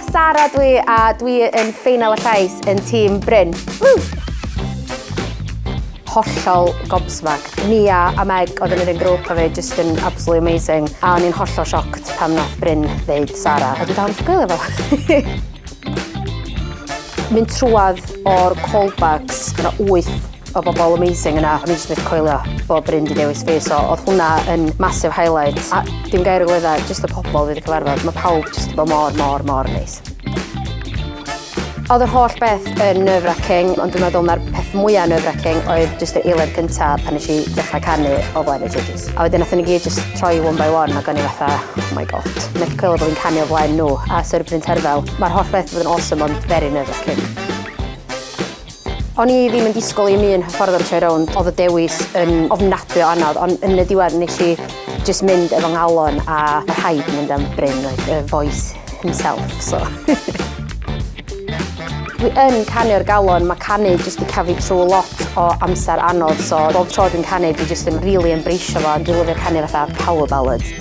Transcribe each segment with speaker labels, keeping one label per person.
Speaker 1: Sara dwi a dwi yn ffeinal y llais yn tîm Bryn. Hollol gobsmacked. Ni a Meg oedd yn yr un grŵp a fi just yn absolutely amazing. A o'n i'n hollol sioct pam nath Bryn ddeud Sara. A dwi dal yn gwylio fo. Mynd trwad o'r callbacks, yna 8 o bobl amazing yna. A mi jyst mynd coelio bod Bryn di dewis fi, so oedd hwnna yn massive highlight. A dim gair o glwydda, jyst y pobl fi wedi cyfarfod. Mae pawb jyst bod mor neis. Oedd yr holl beth yn nerve-wracking, ond dwi'n meddwl na'r peth mwyaf nerve-wracking oedd jyst y eiliad cyntaf pan nes I dechrau canu o flaen y judges. A wedyn nathon ni gyd jyst troi one by one ac o'n I fatha, oh my god. Methu coelio bod fi'n canu o flaen nhw a Syr Bryn Terfel. Mae'r holl beth bod yn awesome ond very nerve-wracking. O'n I ddim yn disgwyl I mi yn hyffordd o'r troi rownd. Oedd y dewis yn ofnadwy o anodd, ond yn y diwedd nes I jyst mynd efo nghalon a rhaid yn mynd am Bryn, y voice himself, so. Dwi yn canu'r galon, mae canu jyst I cafu trwy lot o amser anodd, so bob tro dwi'n canu, dwi jyst yn really embraceio fo, dwi'n lyfio canu fatha power ballads.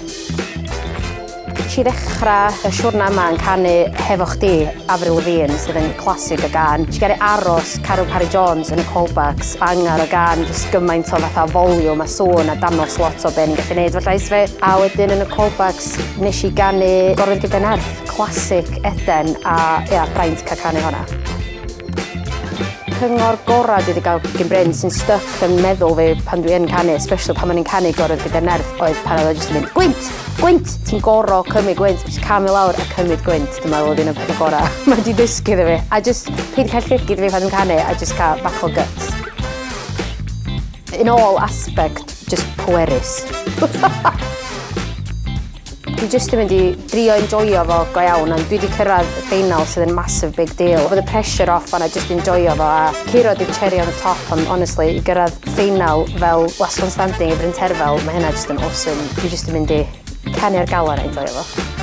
Speaker 1: Nes I ddechrau y siwrna yma yn canu hefo chdi, Avril Lavigne, sydd yn classic o gan. Nes I gael aros Carol Parry Jones yn y callbacks, angar o gan, jyst gymaint o fatha volume a sŵn a dangos lot o be ni'n gallu neud fo llais fi. A wedyn yn y callbacks, nes I ganu Gorfod gyda nerth, classic Eden, a ia, braint cael canu hwnna. Cyngor gorau dwi wedi cael gyn Bryn sy'n stuck yn meddwl fi pan dwi yn canu, especially pan ma'n i'n canu Gorfod gyda nerth, oedd pan oedd o jyst yn mynd, gwynt! Ti'n goro cymryd gwynt, jyst camu lawr a cymryd gwynt, dwi'n meddwl oedd un o'r pethau gorau. Mae wedi dysgu iddo fi, a jyst peid cael llygyd fi pan dwi'n canu, a jyst cael bach o guts. In all aspect, just pwerus. Dwi jyst yn mynd I drio enjoyo fo go iawn, ond dwi wedi cyrraedd y ffeinal sydd yn massive big deal. Oedd y pressure off fan a jyst enjoyo fo, a curo di'r cherry on the top, ond honestly, I gyrraedd ffeinal fel last one standing I Bryn Terfel, mae hynna jyst yn awesome. Dwi jyst yn mynd I canu'r galon a enjoyo fo.